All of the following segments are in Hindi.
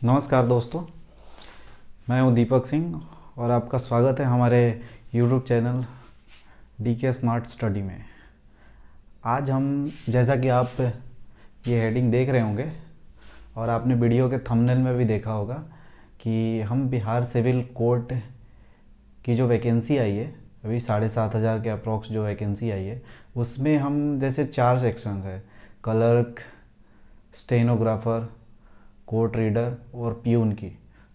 नमस्कार दोस्तों, मैं हूं दीपक सिंह और आपका स्वागत है हमारे YouTube channel DK smart study में। आज हम, जैसा कि आप ये हेडिंग देख रहे होंगे और आपने वीडियो के थंबनेल में भी देखा होगा कि हम बिहार सिविल कोर्ट की जो वैकेंसी आई है, अभी 7,500 के अप्रॉक्स जो वैकेंसी आई है, उसमें हम जैसे 4 सेक्शन है: क्लर्क, स्टेनोग्राफर, कोर्ट रीडर और प्यून की।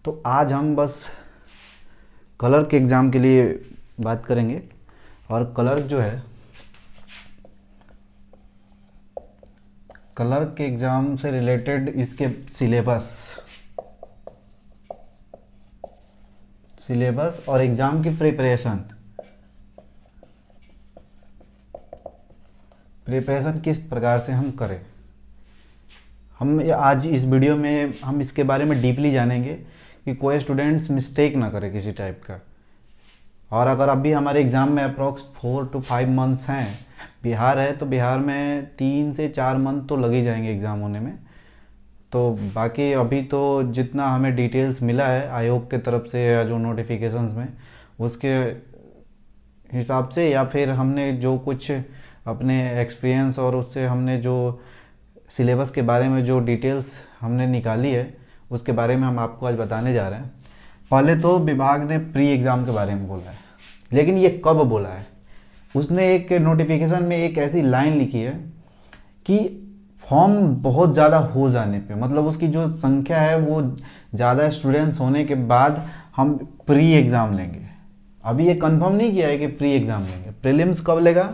तो आज हम बस क्लर्क के एग्ज़ाम के लिए बात करेंगे। और क्लर्क जो है, क्लर्क के एग्ज़ाम से रिलेटेड इसके सिलेबस और एग्ज़ाम की प्रिपरेशन किस प्रकार से हम करें, हम आज इस वीडियो में हम इसके बारे में डीपली जानेंगे कि कोई स्टूडेंट्स मिस्टेक ना करे किसी टाइप का। और अगर अभी हमारे एग्ज़ाम में अप्रॉक्स 4 to 5 मंथ्स हैं, बिहार है तो बिहार में 3 से 4 मंथ तो लग ही जाएंगे एग्ज़ाम होने में। तो बाकी अभी तो जितना हमें डिटेल्स मिला है आयोग के तरफ से या जो नोटिफिकेशंस में, उसके हिसाब से या फिर हमने जो कुछ अपने एक्सपीरियंस और उससे हमने जो सिलेबस के बारे में जो डिटेल्स हमने निकाली है, उसके बारे में हम आपको आज बताने जा रहे हैं। पहले तो विभाग ने प्री एग्ज़ाम के बारे में बोला है, लेकिन ये कब बोला है? उसने एक नोटिफिकेशन में एक ऐसी लाइन लिखी है कि फॉर्म बहुत ज़्यादा हो जाने पे, मतलब उसकी जो संख्या है वो ज़्यादा स्टूडेंट्स होने के बाद हम प्री एग्ज़ाम लेंगे। अभी ये कंफर्म नहीं किया है कि प्री एग्ज़ाम लेंगे। प्रीलिम्स कब लेगा?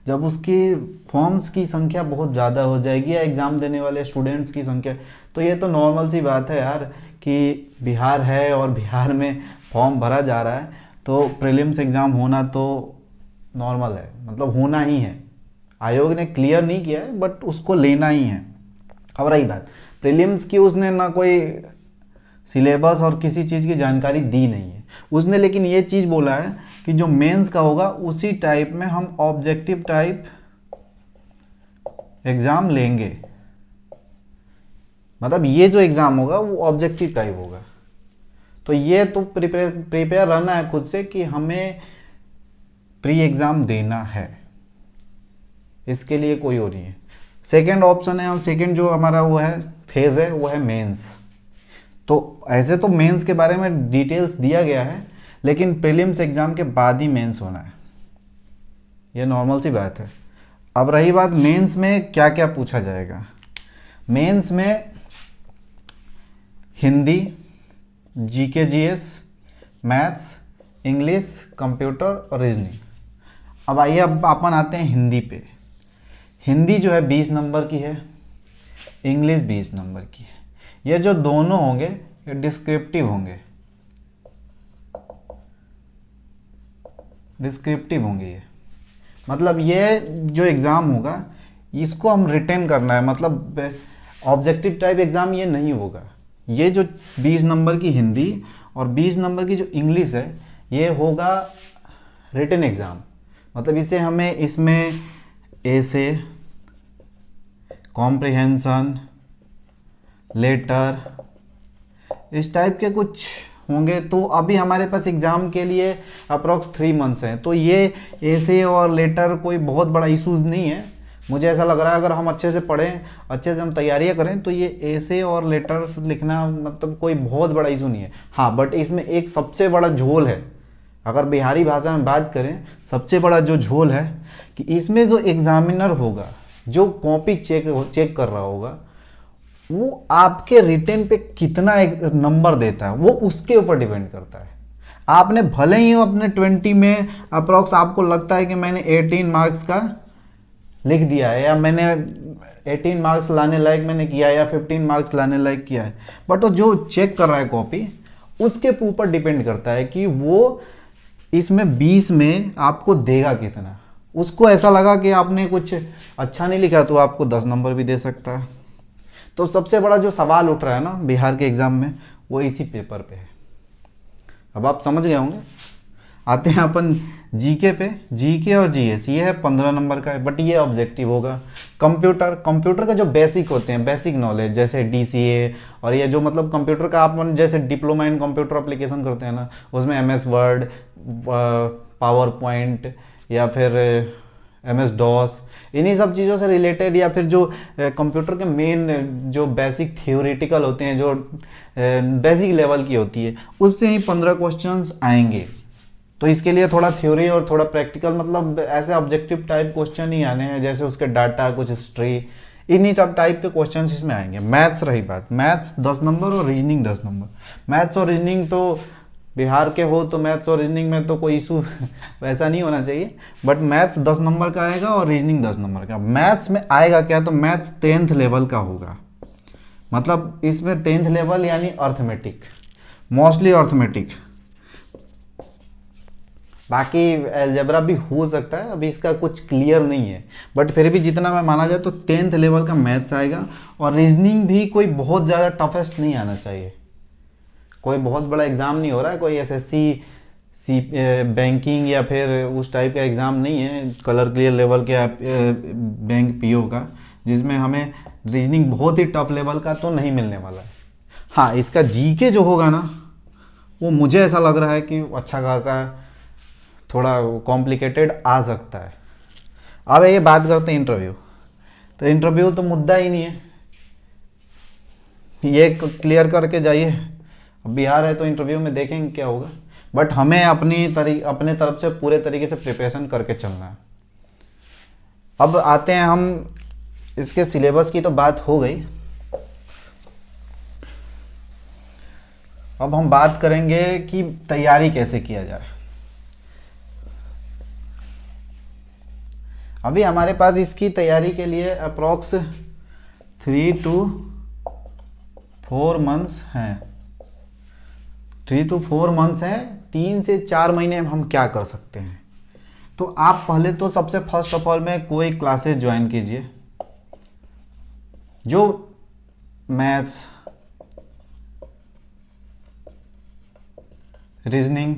जब उसकी फॉर्म्स की संख्या बहुत ज़्यादा हो जाएगी या एग्ज़ाम देने वाले स्टूडेंट्स की संख्या। तो ये तो नॉर्मल सी बात है यार कि बिहार है और बिहार में फॉर्म भरा जा रहा है, तो प्रीलिम्स एग्ज़ाम होना तो नॉर्मल है, मतलब होना ही है। आयोग ने क्लियर नहीं किया है बट उसको लेना ही है। अब रही बात प्रीलिम्स की, उसने ना कोई सिलेबस और किसी चीज़ की जानकारी दी नहीं है उसने, लेकिन ये चीज़ बोला है कि जो मेंस का होगा उसी टाइप में हम ऑब्जेक्टिव टाइप एग्ज़ाम लेंगे। मतलब ये जो एग्ज़ाम होगा वो ऑब्जेक्टिव टाइप होगा। तो ये तो प्रिपेयर रहना है खुद से कि हमें प्री एग्ज़ाम देना है, इसके लिए कोई और नहीं है। सेकेंड ऑप्शन है, हम सेकेंड जो हमारा वो है फेज़ है वो है मेंस। तो ऐसे तो मेंस के बारे में डिटेल्स दिया गया है, लेकिन प्रीलिम्स एग्ज़ाम के बाद ही मेंस होना है, ये नॉर्मल सी बात है। अब रही बात मेंस में क्या क्या पूछा जाएगा। मेंस में Hindi, GK GS, maths, English, computer और रीजनिंग। अब आइए अब अपन आते हैं हिंदी पे। हिंदी जो है 20 नंबर की है, इंग्लिश 20 नंबर की है। ये जो दोनों होंगे ये डिस्क्रिप्टिव होंगे ये। मतलब ये जो एग्ज़ाम होगा इसको हम रिटेन करना है, मतलब ऑब्जेक्टिव टाइप एग्ज़ाम ये नहीं होगा। ये जो 20 नंबर की हिंदी और 20 नंबर की जो इंग्लिश है ये होगा रिटेन एग्ज़ाम। मतलब इसे हमें इसमें ऐसे कॉम्प्रिहेंशन, लेटर, इस टाइप के कुछ होंगे। तो अभी हमारे पास एग्ज़ाम के लिए अप्रॉक्स 3 मंथ्स हैं, तो ये ऐसे और लेटर कोई बहुत बड़ा इशूज़ नहीं है। मुझे ऐसा लग रहा है अगर हम अच्छे से पढ़ें, अच्छे से हम तैयारियां करें तो ये ऐसे और लेटर्स लिखना मतलब कोई बहुत बड़ा इशू नहीं है। हाँ, बट इसमें एक सबसे बड़ा झोल है, अगर बिहारी भाषा में बात करें, सबसे बड़ा जो झोल है कि इसमें जो एग्ज़ामिनर होगा, जो कॉपी चेक कर रहा होगा, वो आपके रिटेन पे कितना एक नंबर देता है वो उसके ऊपर डिपेंड करता है। आपने भले ही अपने 20 में अप्रॉक्स आपको लगता है कि मैंने 18 मार्क्स का लिख दिया है या मैंने 18 मार्क्स लाने लायक मैंने किया है या 15 मार्क्स लाने लायक किया है, बट वो जो चेक कर रहा है कॉपी उसके ऊपर डिपेंड करता है कि वो इसमें 20 में आपको देगा कितना। उसको ऐसा लगा कि आपने कुछ अच्छा नहीं लिखा तो आपको 10 नंबर भी दे सकता है। तो सबसे बड़ा जो सवाल उठ रहा है ना बिहार के एग्ज़ाम में वो इसी पेपर पे है। अब आप समझ गए होंगे। आते हैं अपन जीके पे, जीके और जीएस ये है 15 नंबर का है, बट ये ऑब्जेक्टिव होगा। कंप्यूटर का जो बेसिक होते हैं, बेसिक नॉलेज, जैसे डीसीए और ये जो मतलब कंप्यूटर का आप जैसे डिप्लोमा इन कंप्यूटर एप्लीकेशन करते हैं ना, उसमें एमएस वर्ड, पावर पॉइंट या फिर एमएस डॉस, इन्हीं सब चीज़ों से रिलेटेड, या फिर जो कंप्यूटर के मेन जो बेसिक थियोरेटिकल होते हैं, जो बेसिक लेवल की होती है, उससे ही 15 क्वेश्चंस आएंगे। तो इसके लिए थोड़ा थ्योरी और थोड़ा प्रैक्टिकल, मतलब ऐसे ऑब्जेक्टिव टाइप क्वेश्चन ही आने हैं, जैसे उसके डाटा, कुछ हिस्ट्री, इन्हीं टाइप के क्वेश्चंस इसमें आएंगे। मैथ्स रही बात, मैथ्स 10 नंबर और रीजनिंग 10 नंबर। मैथ्स और रीजनिंग तो बिहार के हो तो मैथ्स और रीजनिंग में तो कोई इशू वैसा नहीं होना चाहिए, बट मैथ्स 10 नंबर का आएगा और रीजनिंग 10 नंबर का। मैथ्स में आएगा क्या, तो मैथ्स 10th लेवल का होगा, मतलब इसमें 10th लेवल यानी अर्थमेटिक, मोस्टली अर्थमेटिक। बाकी एलजेब्रा भी हो सकता है, अभी इसका कुछ क्लियर नहीं है, बट फिर भी जितना मैं माना जाए तो 10th लेवल का मैथ्स आएगा। और रीजनिंग भी कोई बहुत ज़्यादा टफेस्ट नहीं आना चाहिए, कोई बहुत बड़ा एग्ज़ाम नहीं हो रहा है, कोई एसएससी बैंकिंग या फिर उस टाइप का एग्ज़ाम नहीं है, कलर क्लियर लेवल के बैंक पीओ का, जिसमें हमें रीजनिंग बहुत ही टफ लेवल का तो नहीं मिलने वाला है। हाँ, इसका जीके जो होगा ना, वो मुझे ऐसा लग रहा है कि अच्छा खासा थोड़ा कॉम्प्लिकेटेड आ सकता है। अब ये बात करते हैं इंटरव्यू, तो इंटरव्यू तो मुद्दा ही नहीं है, ये क्लियर करके जाइए। अब बिहार है तो इंटरव्यू में देखेंगे क्या होगा, बट हमें अपने तरफ से पूरे तरीके से प्रिपरेशन करके चलना है। अब आते हैं हम, इसके सिलेबस की तो बात हो गई, अब हम बात करेंगे कि तैयारी कैसे किया जाए। अभी हमारे पास इसकी तैयारी के लिए अप्रॉक्स 3 to 4 मंथ्स हैं, 3 to 4 मंथ्स हैं। 3 से 4 महीने में हम क्या कर सकते हैं, तो आप पहले तो सबसे फर्स्ट ऑफ ऑल में कोई क्लासेस ज्वाइन कीजिए जो मैथ्स, रीजनिंग,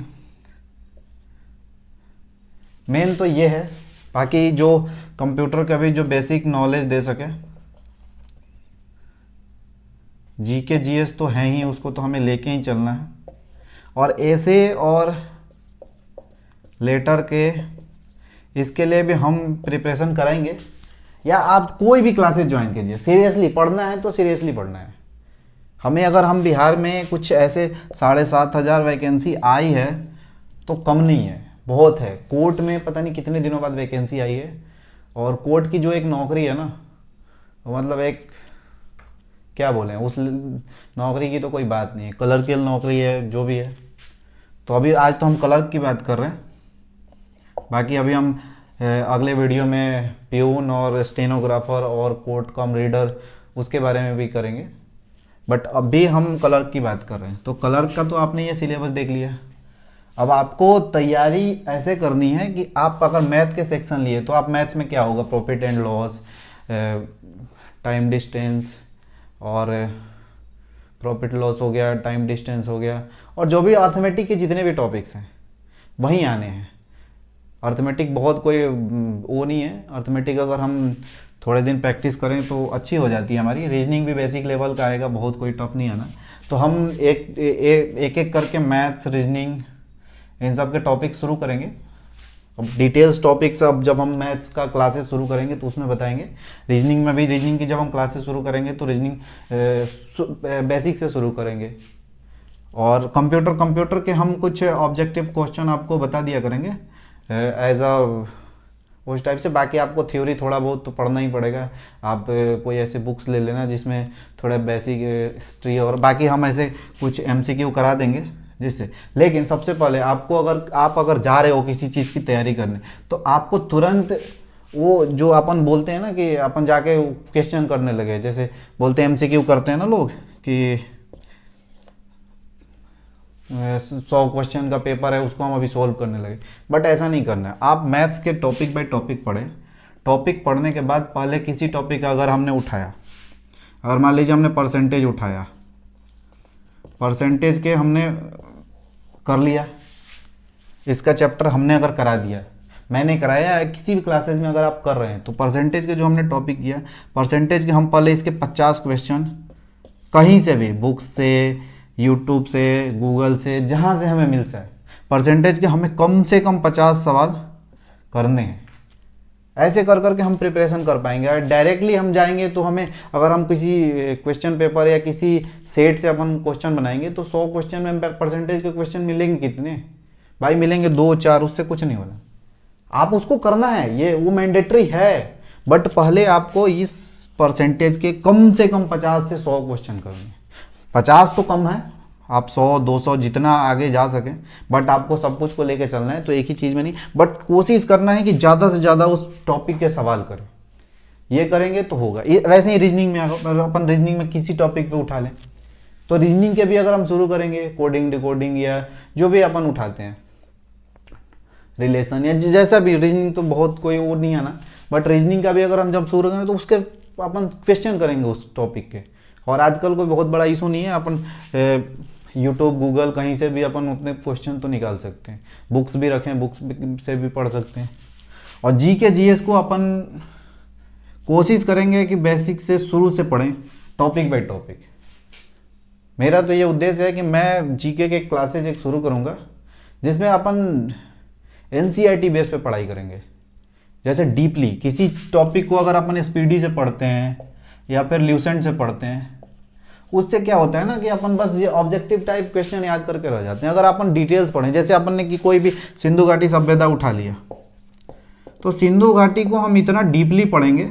मेन तो ये है, बाकी जो कंप्यूटर का भी जो बेसिक नॉलेज दे सके। जीके जीएस तो है ही, उसको तो हमें लेके ही चलना है। और ऐसे और लेटर के, इसके लिए भी हम प्रिपरेशन कराएंगे, या आप कोई भी क्लासेस ज्वाइन कीजिए। सीरियसली पढ़ना है तो सीरियसली पढ़ना है हमें। अगर हम बिहार में कुछ ऐसे 7,500 वैकेंसी आई है तो कम नहीं है, बहुत है। कोर्ट में पता नहीं कितने दिनों बाद वैकेंसी आई है, और कोर्ट की जो एक नौकरी है ना, मतलब एक क्या बोलें, उस नौकरी की तो कोई बात नहीं है, क्लर्कियल नौकरी है जो भी है। तो अभी आज तो हम क्लर्क की बात कर रहे हैं, बाकी अभी हम अगले वीडियो में प्यून और स्टेनोग्राफर और कोर्ट कॉम रीडर उसके बारे में भी करेंगे, बट अभी हम क्लर्क की बात कर रहे हैं। तो क्लर्क का तो आपने ये सिलेबस देख लिया। अब आपको तैयारी ऐसे करनी है कि आप अगर मैथ के सेक्शन लिए तो आप मैथ्स में क्या होगा, profit and loss, time distance, और प्रॉफिट लॉस हो गया, टाइम डिस्टेंस हो गया, और जो भी अर्थमेटिक के जितने भी टॉपिक्स हैं वहीं आने हैं। अर्थमेटिक बहुत कोई वो नहीं है, अर्थमेटिक अगर हम थोड़े दिन प्रैक्टिस करें तो अच्छी हो जाती है हमारी। रीजनिंग भी बेसिक लेवल का आएगा, बहुत कोई टफ नहीं आना। तो हम एक करके मैथ्स, रीजनिंग, इन सब के टॉपिक शुरू करेंगे। अब डिटेल्स टॉपिक्स, अब जब हम मैथ्स का क्लासेस शुरू करेंगे तो उसमें बताएंगे। रीजनिंग में भी, रीजनिंग की जब हम क्लासेस शुरू करेंगे तो रीजनिंग बेसिक से शुरू करेंगे। और कंप्यूटर के हम कुछ ऑब्जेक्टिव क्वेश्चन आपको बता दिया करेंगे एज अ उस टाइप से। बाकी आपको थ्योरी थोड़ा बहुत तो पढ़ना ही पड़ेगा। आप कोई ऐसे बुक्स ले लेना जिसमें थोड़ा बेसिक हिस्ट्री, और बाकी हम ऐसे कुछ एमसीक्यू करा देंगे जिससे। लेकिन सबसे पहले आपको, अगर जा रहे हो किसी चीज़ की तैयारी करने, तो आपको तुरंत वो जो अपन बोलते हैं ना कि अपन जाके क्वेश्चन करने लगे, जैसे बोलते हैं एमसीक्यू करते हैं ना लोग कि 100 क्वेश्चन का पेपर है उसको हम अभी सॉल्व करने लगे, बट ऐसा नहीं करना है। आप मैथ्स के टॉपिक बाय टॉपिक पढ़ें। टॉपिक पढ़ने के बाद पहले किसी टॉपिक का अगर हमने उठाया, अगर मान लीजिए हमने परसेंटेज उठाया, परसेंटेज के हमने कर लिया, इसका चैप्टर हमने अगर करा दिया, मैंने कराया है, किसी भी क्लासेज में अगर आप कर रहे हैं, तो परसेंटेज के जो हमने टॉपिक किया, परसेंटेज के हम पहले इसके 50 क्वेश्चन कहीं से भी, बुक्स से, यूट्यूब से, गूगल से, जहाँ से हमें मिल जाए, परसेंटेज के हमें कम से कम 50 सवाल करने हैं। ऐसे कर करके हम प्रिपरेशन कर पाएंगे। और डायरेक्टली हम जाएंगे तो हमें, अगर हम किसी क्वेश्चन पेपर या किसी सेट से अपन क्वेश्चन बनाएंगे तो 100 क्वेश्चन में परसेंटेज के क्वेश्चन मिलेंगे कितने भाई? मिलेंगे 2-4, उससे कुछ नहीं होना। आप उसको करना है, ये वो मैंडेटरी है, बट पहले आपको इस परसेंटेज के कम से कम 50 से 100 क्वेश्चन करने। 50 तो कम है, आप 100-200 जितना आगे जा सकें, बट आपको सब कुछ को लेके चलना है, तो एक ही चीज़ में नहीं, बट कोशिश करना है कि ज़्यादा से ज़्यादा उस टॉपिक के सवाल करें। ये करेंगे तो होगा। वैसे ही रीजनिंग में, अगर अपन रीजनिंग में किसी टॉपिक पे उठा लें, तो रीजनिंग के भी अगर हम शुरू करेंगे, कोडिंग डिकोडिंग या जो भी अपन उठाते हैं, रिलेशन या जैसा भी, रीजनिंग तो बहुत कोई वो नहीं है ना, बट रीजनिंग का भी अगर हम जब शुरू करें तो उसके अपन क्वेश्चन करेंगे उस टॉपिक के। और आजकल कोई बहुत बड़ा इशू नहीं है, अपन यूट्यूब, गूगल, कहीं से भी अपन उतने क्वेश्चन तो निकाल सकते हैं। बुक्स भी रखें, बुक्स से भी पढ़ सकते हैं। और जीके जीएस को अपन कोशिश करेंगे कि बेसिक से शुरू से पढ़ें, टॉपिक बाय टॉपिक। मेरा तो ये उद्देश्य है कि मैं जीके के क्लासेज एक शुरू करूँगा जिसमें अपन एनसीईआरटी बेस पे पढ़ाई करेंगे। जैसे डीपली किसी टॉपिक को अगर अपन स्पीडी से पढ़ते हैं या फिर ल्यूसेंट से पढ़ते हैं, उससे क्या होता है ना कि अपन बस ये ऑब्जेक्टिव टाइप क्वेश्चन याद करके रह जाते हैं। अगर अपन डिटेल्स पढ़ें, जैसे अपन ने कि कोई भी सिंधु घाटी सभ्यता उठा लिया, तो सिंधु घाटी को हम इतना डीपली पढ़ेंगे,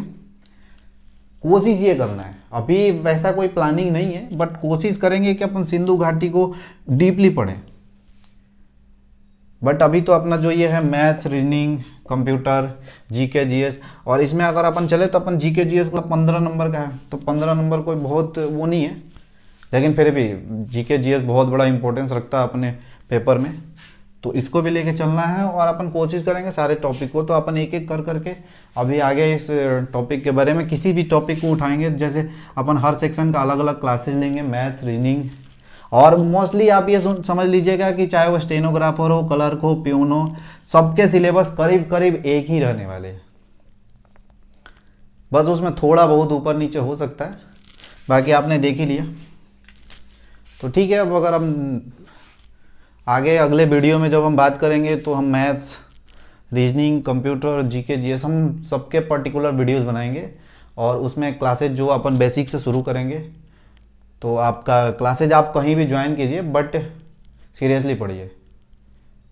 कोशिश ये करना है। अभी वैसा कोई प्लानिंग नहीं है, बट कोशिश करेंगे कि अपन सिंधु घाटी को डीपली पढ़ें। बट अभी तो अपना जो ये है maths, reasoning, computer, GK GS, और इसमें अगर अपन चले तो अपन जीके जीएस को 15 नंबर का है, तो 15 नंबर कोई बहुत वो नहीं है, लेकिन फिर भी जीके जीएस बहुत बड़ा इंपॉर्टेंस रखता है अपने पेपर में, तो इसको भी लेके चलना है। और अपन कोशिश करेंगे सारे टॉपिक को, तो अपन एक एक कर करके अभी आगे इस टॉपिक के बारे में किसी भी टॉपिक को उठाएंगे। जैसे अपन हर सेक्शन का अलग अलग क्लासेज लेंगे, मैथ्स, रीजनिंग, और मोस्टली आप ये समझ लीजिएगा कि चाहे वो स्टेनोग्राफर हो, क्लर्क हो, प्यून हो, सबके सिलेबस करीब करीब एक ही रहने वाले हैं। बस उसमें थोड़ा बहुत ऊपर नीचे हो सकता है, बाकी आपने देख ही लिया। तो ठीक है, अब अगर हम आगे अगले वीडियो में जब हम बात करेंगे तो हम maths, reasoning, computer, GK GS, हम सबके पर्टिकुलर वीडियोस बनाएंगे, और उसमें क्लासेज जो अपन बेसिक से शुरू करेंगे। तो आपका क्लासेज आप कहीं भी ज्वाइन कीजिए, बट सीरियसली पढ़िए।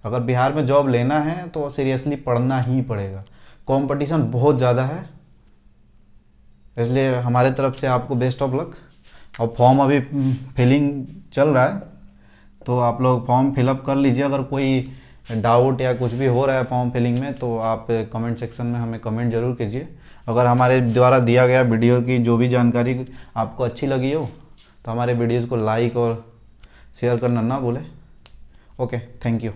अगर बिहार में जॉब लेना है तो सीरियसली पढ़ना ही पड़ेगा, कंपटीशन बहुत ज़्यादा है, इसलिए हमारे तरफ से आपको बेस्ट ऑफ लक। और फॉर्म अभी फिलिंग चल रहा है, तो आप लोग फॉर्म फिलअप कर लीजिए। अगर कोई डाउट या कुछ भी हो रहा है फॉर्म फिलिंग में, तो आप कमेंट सेक्शन में हमें कमेंट ज़रूर कीजिए। अगर हमारे द्वारा दिया गया वीडियो की जो भी जानकारी आपको अच्छी लगी हो, तो हमारे वीडियोज़ को लाइक और शेयर करना ना भूलें। Okay, thank you.